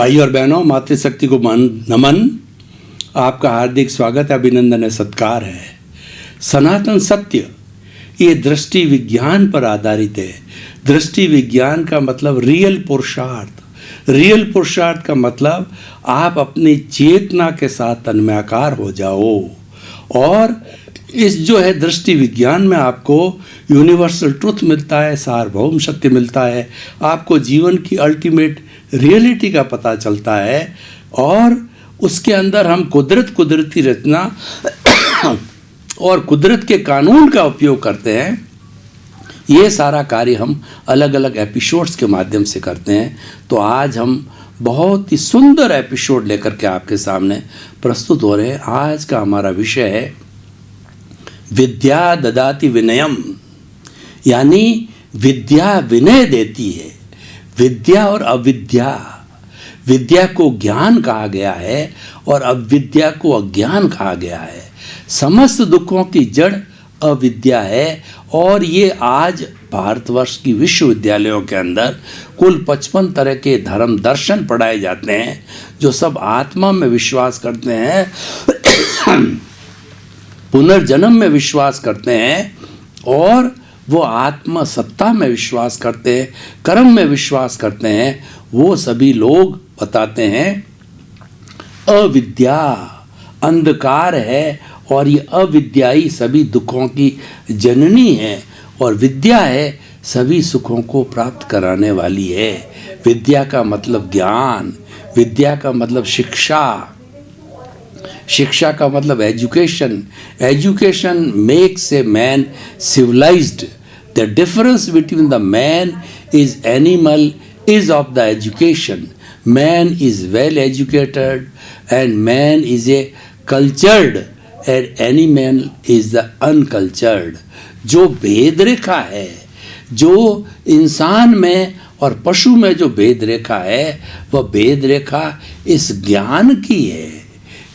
भाई और बहनों, मातृशक्ति को नमन। आपका हार्दिक स्वागत है, अभिनंदन है, सत्कार है। सनातन सत्य ये दृष्टि विज्ञान पर आधारित है। दृष्टि विज्ञान का मतलब रियल पुरुषार्थ। रियल पुरुषार्थ का मतलब आप अपनी चेतना के साथ तन्मयाकार हो जाओ। और इस जो है दृष्टि विज्ञान में आपको यूनिवर्सल ट्रुथ मिलता है, सार्वभौम सत्य मिलता है, आपको जीवन की अल्टीमेट रियलिटी का पता चलता है। और उसके अंदर हम कुदरती रचना और कुदरत के कानून का उपयोग करते हैं। ये सारा कार्य हम अलग अलग एपिसोड्स के माध्यम से करते हैं। तो आज हम बहुत ही सुंदर एपिसोड लेकर के आपके सामने प्रस्तुत हो रहे हैं। आज का हमारा विषय है विद्या ददाति विनयम, यानी विद्या विनय देती है। विद्या और अविद्या, विद्या को ज्ञान कहा गया है और अविद्या को अज्ञान कहा गया है। समस्त दुखों की जड़ अविद्या है। और ये आज भारतवर्ष की विश्वविद्यालयों के अंदर कुल 55 तरह के धर्म दर्शन पढ़ाए जाते हैं, जो सब आत्मा में विश्वास करते हैं, पुनर्जन्म में विश्वास करते हैं, और वो आत्मा सत्ता में विश्वास करते हैं, कर्म में विश्वास करते हैं। वो सभी लोग बताते हैं अविद्या अंधकार है, और ये अविद्या ही सभी दुखों की जननी है, और विद्या है सभी सुखों को प्राप्त कराने वाली है। विद्या का मतलब ज्ञान, विद्या का मतलब शिक्षा, शिक्षा का मतलब education. Education makes a man civilized. The difference between the man is animal is of the education. Man is well educated and man is a cultured and animal is the uncultured. जो भेद रेखा है, जो इंसान में और पशु में जो भेद रेखा है, वह भेद रेखा इस ज्ञान की है।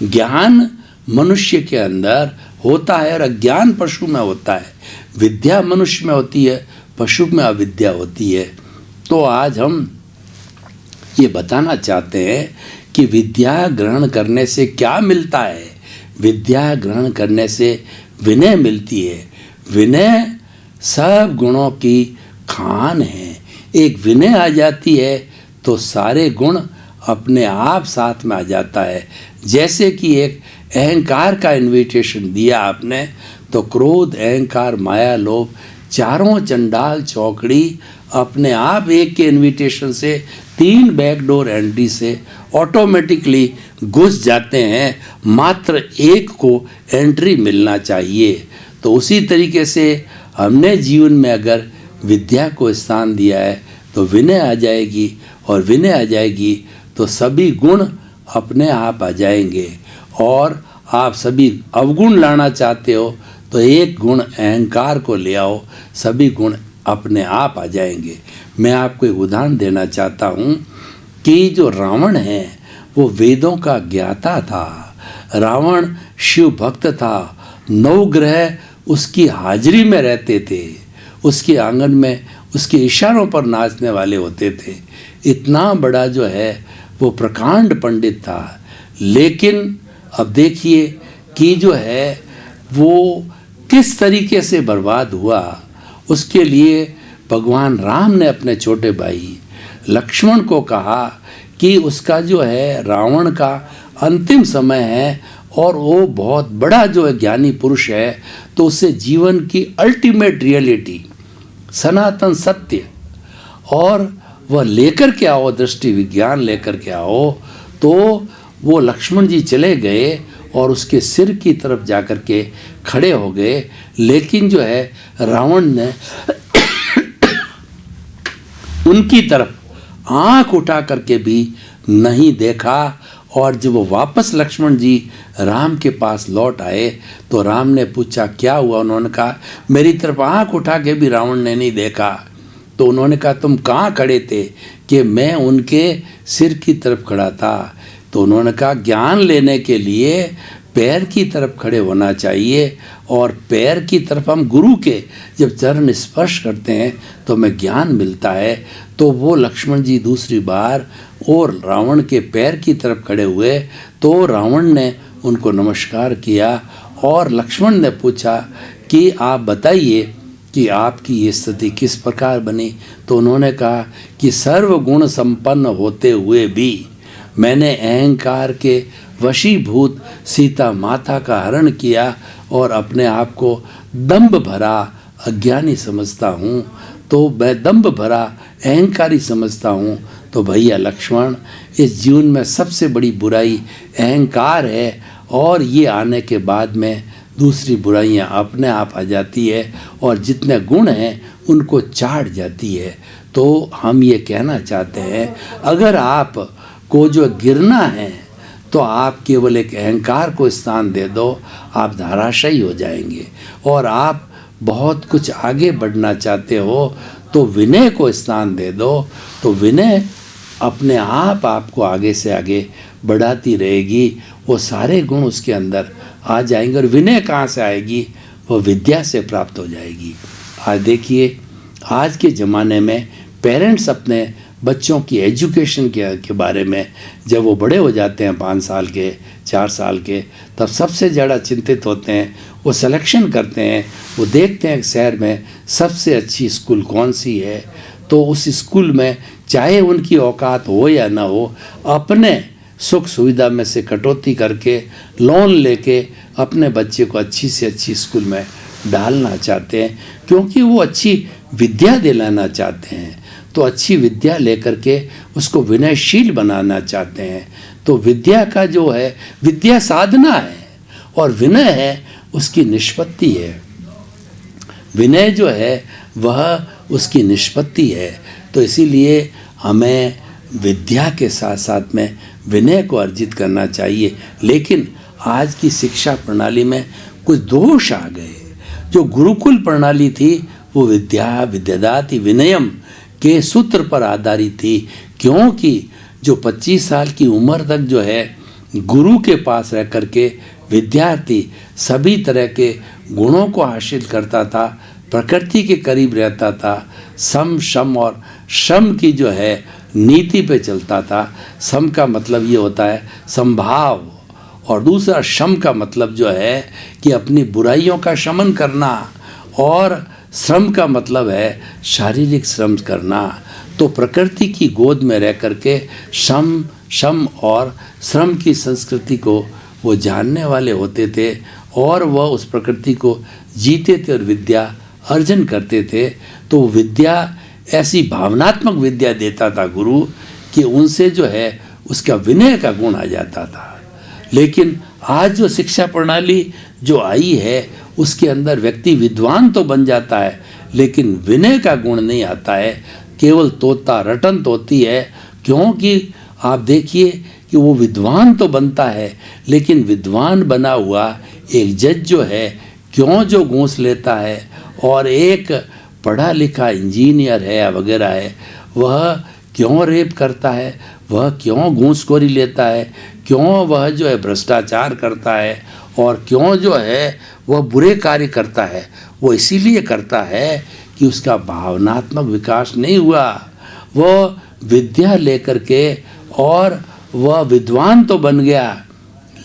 ज्ञान मनुष्य के अंदर होता है और अज्ञान पशु में होता है। विद्या मनुष्य में होती है, पशु में अविद्या होती है। तो आज हम ये बताना चाहते हैं कि विद्या ग्रहण करने से क्या मिलता है। विद्या ग्रहण करने से विनय मिलती है। विनय सब गुणों की खान है। एक विनय आ जाती है तो सारे गुण अपने आप साथ में आ जाता है। जैसे कि एक अहंकार का इन्विटेशन दिया आपने, तो क्रोध, अहंकार, माया, लोभ, चारों चंडाल चौकड़ी अपने आप एक के इन्विटेशन से 3 बैकडोर एंट्री से ऑटोमेटिकली घुस जाते हैं। मात्र एक को एंट्री मिलना चाहिए। तो उसी तरीके से हमने जीवन में अगर विद्या को स्थान दिया है तो विनय आ जाएगी, और विनय आ जाएगी तो सभी गुण अपने आप आ जाएंगे। और आप सभी अवगुण लाना चाहते हो तो एक गुण अहंकार को ले आओ, सभी गुण अपने आप आ जाएंगे। मैं आपको एक उदाहरण देना चाहता हूँ कि जो रावण है वो वेदों का ज्ञाता था। रावण शिव भक्त था। 9 ग्रह उसकी हाजिरी में रहते थे। उसके आंगन में उसके इशारों पर नाचने वाले होते थे। इतना बड़ा जो है वो प्रकांड पंडित था। लेकिन अब देखिए कि जो है वो किस तरीके से बर्बाद हुआ। उसके लिए भगवान राम ने अपने छोटे भाई लक्ष्मण को कहा कि उसका जो है रावण का अंतिम समय है और वो बहुत बड़ा जो है ज्ञानी पुरुष है, तो उससे जीवन की अल्टीमेट रियलिटी सनातन सत्य और वह लेकर के आओ, दृष्टि विज्ञान लेकर के आओ। तो वो लक्ष्मण जी चले गए और उसके सिर की तरफ जाकर के खड़े हो गए। लेकिन जो है रावण ने उनकी तरफ आंख उठा करके भी नहीं देखा। और जब वो वापस लक्ष्मण जी राम के पास लौट आए तो राम ने पूछा क्या हुआ। उन्होंने कहा मेरी तरफ आंख उठा के भी रावण ने नहीं देखा। तो उन्होंने कहा तुम कहाँ खड़े थे? कि मैं उनके सिर की तरफ खड़ा था। तो उन्होंने कहा ज्ञान लेने के लिए पैर की तरफ खड़े होना चाहिए, और पैर की तरफ हम गुरु के जब चरण स्पर्श करते हैं तो हमें ज्ञान मिलता है। तो वो लक्ष्मण जी दूसरी बार और रावण के पैर की तरफ खड़े हुए, तो रावण ने उनको नमस्कार किया और लक्ष्मण ने पूछा कि आप बताइए कि आपकी ये स्थिति किस प्रकार बनी। तो उन्होंने कहा कि सर्वगुण संपन्न होते हुए भी मैंने अहंकार के वशीभूत सीता माता का हरण किया और अपने आप को दंभ भरा अज्ञानी समझता हूँ। तो मैं दंभ भरा अहंकारी समझता हूँ। तो भैया लक्ष्मण, इस जीवन में सबसे बड़ी बुराई अहंकार है, और ये आने के बाद में दूसरी बुराइयां अपने आप आ जाती है और जितने गुण हैं उनको चाट जाती है। तो हम ये कहना चाहते हैं, अगर आप को जो गिरना है तो आप केवल एक अहंकार को स्थान दे दो, आप धराशायी हो जाएंगे। और आप बहुत कुछ आगे बढ़ना चाहते हो तो विनय को स्थान दे दो, तो विनय अपने आप आपको आगे से आगे बढ़ाती रहेगी। वो सारे गुण उसके अंदर आ जाएंगे। और विनय कहाँ से आएगी? वो विद्या से प्राप्त हो जाएगी। आज देखिए, आज के ज़माने में पेरेंट्स अपने बच्चों की एजुकेशन के बारे में जब वो बड़े हो जाते हैं 5 साल के 4 साल के, तब सबसे ज़्यादा चिंतित होते हैं। वो सिलेक्शन करते हैं, वो देखते हैं शहर में सबसे अच्छी स्कूल कौन सी है, तो उस स्कूल में चाहे उनकी औकात हो या ना हो, अपने सुख सुविधा में से कटौती करके लोन लेके अपने बच्चे को अच्छी से अच्छी स्कूल में डालना चाहते हैं, क्योंकि वो अच्छी विद्या दिलाना चाहते हैं। तो अच्छी विद्या लेकर के उसको विनयशील बनाना चाहते हैं। तो विद्या का जो है, विद्या साधना है और विनय है उसकी निष्पत्ति है। विनय जो है वह उसकी निष्पत्ति है। तो इसीलिए हमें विद्या के साथ साथ में विनय को अर्जित करना चाहिए। लेकिन आज की शिक्षा प्रणाली में कुछ दोष आ गए। जो गुरुकुल प्रणाली थी वो विद्या विद्यादाति विनयम के सूत्र पर आधारित थी, क्योंकि जो 25 साल की उम्र तक जो है गुरु के पास रह कर के विद्यार्थी सभी तरह के गुणों को हासिल करता था, प्रकृति के करीब रहता था, सम शम और श्रम की जो है नीति पे चलता था। सम का मतलब ये होता है संभाव, और दूसरा शम का मतलब जो है कि अपनी बुराइयों का शमन करना, और श्रम का मतलब है शारीरिक श्रम करना। तो प्रकृति की गोद में रह करके शम और श्रम की संस्कृति को वो जानने वाले होते थे, और वह उस प्रकृति को जीते थे और विद्या अर्जन करते थे। तो विद्या ऐसी भावनात्मक विद्या देता था गुरु कि उनसे जो है उसका विनय का गुण आ जाता था। लेकिन आज जो शिक्षा प्रणाली जो आई है उसके अंदर व्यक्ति विद्वान तो बन जाता है, लेकिन विनय का गुण नहीं आता है, केवल तोता रटन होती है। क्योंकि आप देखिए कि वो विद्वान तो बनता है, लेकिन विद्वान बना हुआ एक जज जो है क्यों जो घूस लेता है, और एक पढ़ा लिखा इंजीनियर है या वगैरह है वह क्यों रेप करता है, वह क्यों घूसखोरी लेता है, क्यों वह जो है भ्रष्टाचार करता है, और क्यों जो है वह बुरे कार्य करता है। वो इसीलिए करता है कि उसका भावनात्मक विकास नहीं हुआ। वह विद्या लेकर के और वह विद्वान तो बन गया,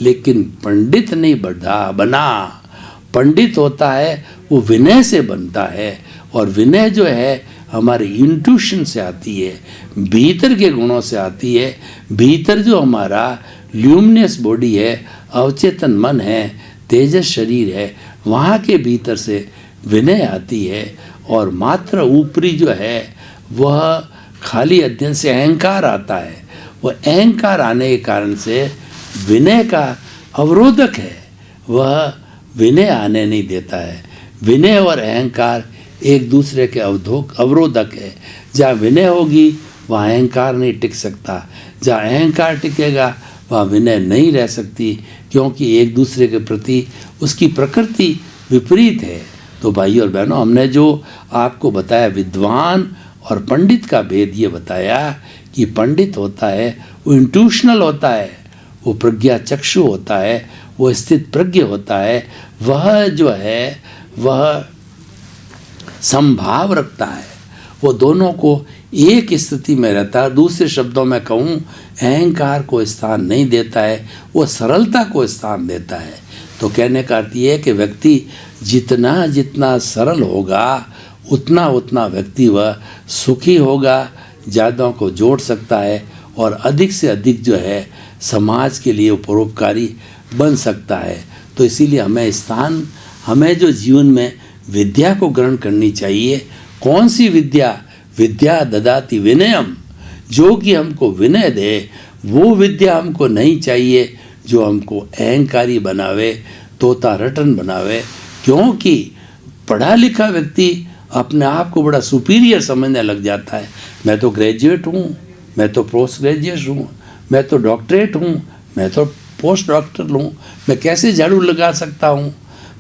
लेकिन पंडित नहीं बना। पंडित होता है वो विनय से बनता है, और विनय जो है हमारे इंट्यूशन से आती है, भीतर के गुणों से आती है। भीतर जो हमारा ल्यूमिनस बॉडी है, अवचेतन मन है, तेजस शरीर है, वहाँ के भीतर से विनय आती है। और मात्र ऊपरी जो है वह खाली अध्ययन से अहंकार आता है। वह अहंकार आने के कारण से विनय का अवरोधक है, वह विनय आने नहीं देता है। विनय और अहंकार एक दूसरे के अवरोधक है। जहाँ विनय होगी वहाँ अहंकार नहीं टिक सकता, जहाँ अहंकार टिकेगा वहाँ विनय नहीं रह सकती, क्योंकि एक दूसरे के प्रति उसकी प्रकृति विपरीत है। तो भाई और बहनों, हमने जो आपको बताया विद्वान और पंडित का भेद ये बताया कि पंडित होता है वो इंट्यूशनल होता है, वो प्रज्ञा चक्षु होता है, वो स्थित प्रज्ञ होता है, वह जो है वह समभाव रखता है, वो दोनों को एक स्थिति में रहता है। दूसरे शब्दों में कहूँ, अहंकार को स्थान नहीं देता है, वो सरलता को स्थान देता है। तो कहने का अर्थ ये है कि व्यक्ति जितना जितना सरल होगा उतना उतना व्यक्ति वह सुखी होगा, ज़्यादा को जोड़ सकता है और अधिक से अधिक जो है समाज के लिए परोपकारी बन सकता है। तो इसीलिए हमें जो जीवन में विद्या को ग्रहण करनी चाहिए। कौन सी विद्या? विद्या ददाति विनयम, जो कि हमको विनय दे। वो विद्या हमको नहीं चाहिए जो हमको अहंकारी बनावे, तोता रटन बनावे। क्योंकि पढ़ा लिखा व्यक्ति अपने आप को बड़ा सुपीरियर समझने लग जाता है। मैं तो ग्रेजुएट हूँ, मैं तो पोस्ट ग्रेजुएट हूँ, मैं तो डॉक्टरेट हूँ, मैं तो पोस्ट डॉक्टर हूँ, मैं कैसे झाड़ू लगा सकता हूँ,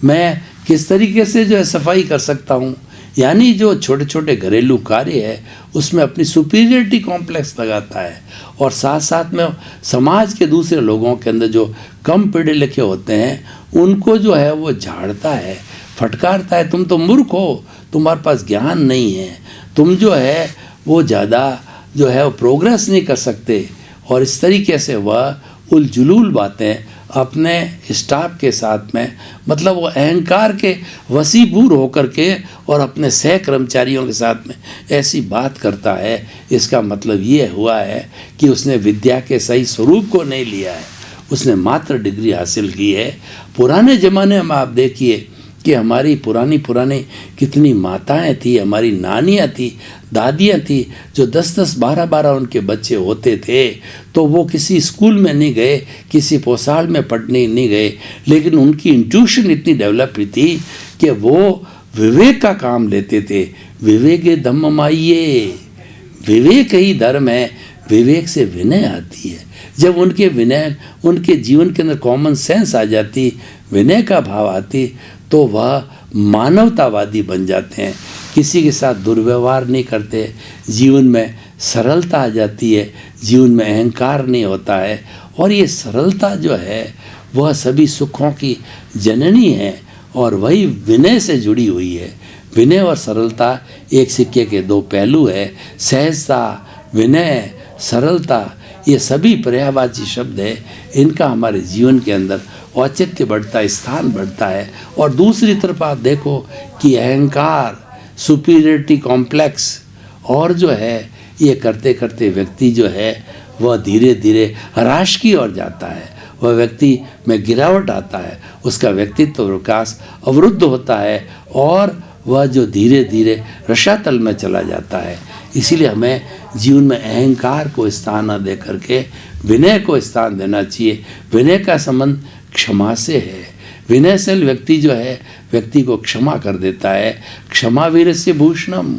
मैं किस तरीके से जो है सफाई कर सकता हूँ। यानी जो छोटे छोटे घरेलू कार्य है उसमें अपनी सुपीरियरिटी कॉम्प्लेक्स लगाता है और साथ साथ में समाज के दूसरे लोगों के अंदर जो कम पढ़े लिखे होते हैं उनको जो है वो झाड़ता है, फटकारता है। तुम तो मूर्ख हो, तुम्हारे पास ज्ञान नहीं है, तुम जो है वो ज़्यादा जो है वो प्रोग्रेस नहीं कर सकते। और इस तरीके से वह उलझुलूल बातें अपने स्टाफ के साथ में, मतलब वो अहंकार के वसीभूर होकर के और अपने सह कर्मचारियों के साथ में ऐसी बात करता है। इसका मतलब ये हुआ है कि उसने विद्या के सही स्वरूप को नहीं लिया है, उसने मात्र डिग्री हासिल की है। पुराने ज़माने में आप देखिए कि हमारी पुरानी कितनी माताएं थी, हमारी नानियां थी, दादियां थी, जो 10-10, 12-12 उनके बच्चे होते थे तो वो किसी स्कूल में नहीं गए, किसी पोसाड़ में पढ़ने नहीं गए, लेकिन उनकी इंट्यूशन इतनी डेवलप हुई थी कि वो विवेक का काम लेते थे। विवेके धम्ममाइये, विवेक ही धर्म है, विवेक से विनय आती है। जब उनके जीवन के अंदर कॉमन सेंस आ जाती, विनय का भाव आती, तो वह मानवतावादी बन जाते हैं, किसी के साथ दुर्व्यवहार नहीं करते, जीवन में सरलता आ जाती है, जीवन में अहंकार नहीं होता है। और ये सरलता जो है वह सभी सुखों की जननी है और वही विनय से जुड़ी हुई है। विनय और सरलता एक सिक्के के दो पहलू है। सहजता, विनय, सरलता, ये सभी पर्यायवाची शब्द है। इनका हमारे जीवन के अंदर औचित्य बढ़ता है, स्थान बढ़ता है। और दूसरी तरफ आप देखो कि अहंकार, सुपीरियरिटी कॉम्प्लेक्स और जो है ये करते करते व्यक्ति जो है वह धीरे धीरे ह्रास की ओर जाता है, वह व्यक्ति में गिरावट आता है, उसका व्यक्तित्व विकास अवरुद्ध होता है और वह जो धीरे धीरे रसातल में चला जाता है। इसीलिए हमें जीवन में अहंकार को स्थान न दे करके विनय को स्थान देना चाहिए। विनय का संबंध क्षमा से है। विनयशील व्यक्ति जो है व्यक्ति को क्षमा कर देता है। क्षमा वीरस्य भूषणम,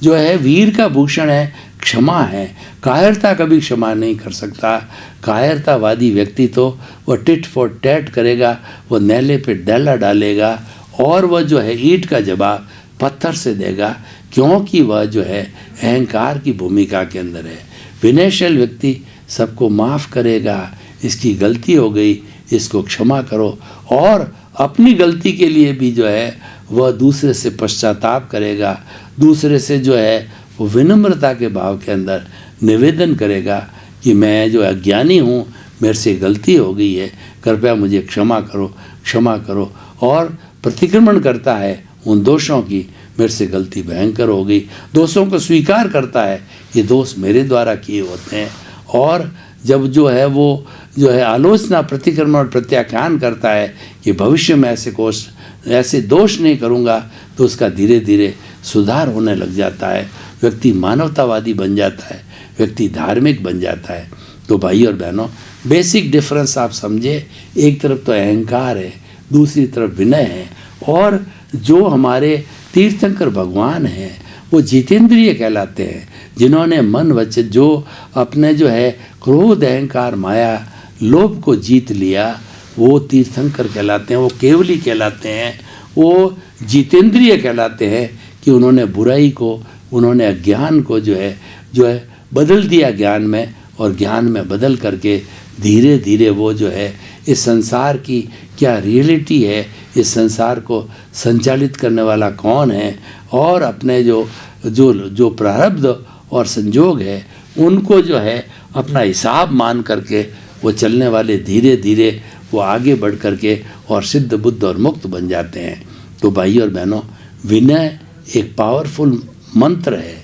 जो है वीर का भूषण है, क्षमा है। कायरता कभी क्षमा नहीं कर सकता। कायरतावादी व्यक्ति तो वह टिट फॉर टैट करेगा, वह नैले पे डैला डालेगा और वह जो है ईंट का जवाब पत्थर से देगा, क्योंकि वह जो है अहंकार की भूमिका के अंदर है। विनयशील व्यक्ति सबको माफ़ करेगा, इसकी गलती हो गई, इसको क्षमा करो, और अपनी गलती के लिए भी जो है वह दूसरे से पश्चाताप करेगा, दूसरे से जो है वो विनम्रता के भाव के अंदर निवेदन करेगा कि मैं जो अज्ञानी हूँ, मेरे से गलती हो गई है, कृपया मुझे क्षमा करो, और प्रतिक्रमण करता है उन दोषों की, मेरे से गलती भयंकर हो गई, दोषों को स्वीकार करता है, ये दोष मेरे द्वारा किए होते हैं। और जब जो है वो जो है आलोचना, प्रतिक्रमण और प्रत्याख्यान करता है कि भविष्य में ऐसे दोष नहीं करूँगा, तो उसका धीरे धीरे सुधार होने लग जाता है। व्यक्ति मानवतावादी बन जाता है, व्यक्ति धार्मिक बन जाता है। तो भाई और बहनों, बेसिक डिफरेंस आप समझे, एक तरफ तो अहंकार है, दूसरी तरफ विनय है। और जो हमारे तीर्थंकर भगवान हैं वो जितेंद्रिय कहलाते हैं, जिन्होंने मन वचन जो अपने जो है क्रोध, अहंकार, माया, लोभ को जीत लिया, वो तीर्थंकर कहलाते हैं, वो केवली कहलाते हैं, वो जितेंद्रिय कहलाते हैं कि उन्होंने बुराई को, उन्होंने अज्ञान को जो है बदल दिया ज्ञान में, और ज्ञान में बदल करके धीरे धीरे वो जो है इस संसार की क्या रियलिटी है, इस संसार को संचालित करने वाला कौन है, और अपने जो जो जो प्रारब्ध और संजोग है उनको जो है अपना हिसाब मान करके वो चलने वाले धीरे धीरे वो आगे बढ़ करके और सिद्ध बुद्ध और मुक्त बन जाते हैं। तो भाई और बहनों, विनय एक पावरफुल मंत्र है,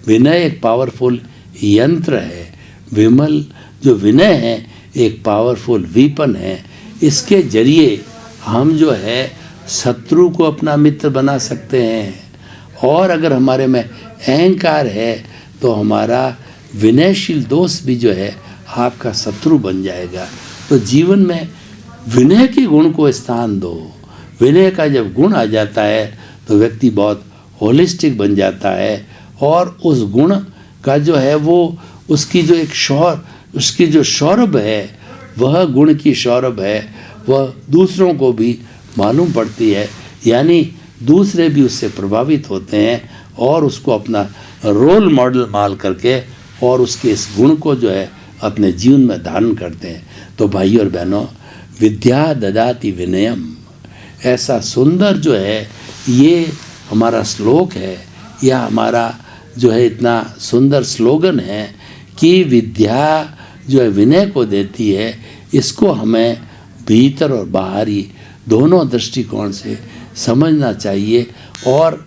विनय एक पावरफुल यंत्र है, विमल जो विनय है एक पावरफुल वीपन है। इसके जरिए हम जो है शत्रु को अपना मित्र बना सकते हैं, और अगर हमारे में अहंकार है तो हमारा विनयशील दोस्त भी जो है आपका शत्रु बन जाएगा। तो जीवन में विनय के गुण को स्थान दो। विनय का जब गुण आ जाता है तो व्यक्ति बहुत होलिस्टिक बन जाता है, और उस गुण का जो है वो उसकी जो उसकी जो सौरभ है, वह गुण की सौरभ है, वह दूसरों को भी मालूम पड़ती है, यानी दूसरे भी उससे प्रभावित होते हैं और उसको अपना रोल मॉडल मान करके और उसके इस गुण को जो है अपने जीवन में धारण करते हैं। तो भाई और बहनों, विद्या ददाति विनयम, ऐसा सुंदर जो है ये हमारा श्लोक है, या हमारा जो है इतना सुंदर स्लोगन है कि विद्या जो है विनय को देती है। इसको हमें भीतर और बाहरी दोनों दृष्टिकोण से समझना चाहिए। और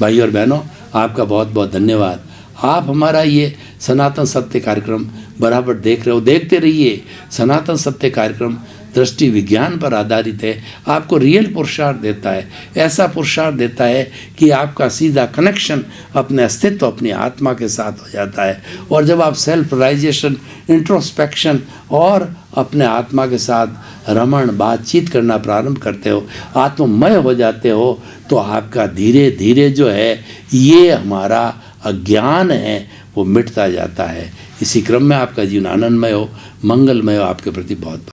भाई और बहनों, आपका बहुत बहुत धन्यवाद। आप हमारा ये सनातन सत्य कार्यक्रम बराबर देख रहे हो, देखते रहिए। सनातन सत्य कार्यक्रम दृष्टि विज्ञान पर आधारित है, आपको रियल पुरुषार्थ देता है, ऐसा पुरुषार्थ देता है कि आपका सीधा कनेक्शन अपने अस्तित्व, अपनी आत्मा के साथ हो जाता है। और जब आप सेल्फ रियलाइजेशन, इंट्रोस्पेक्शन और अपने आत्मा के साथ रमण बातचीत करना प्रारंभ करते हो, आत्ममय हो जाते हो, तो आपका धीरे धीरे जो है ये हमारा अज्ञान है वो मिटता जाता है। इसी क्रम में आपका जीवन आनंदमय हो, मंगलमय हो। आपके प्रति बहुत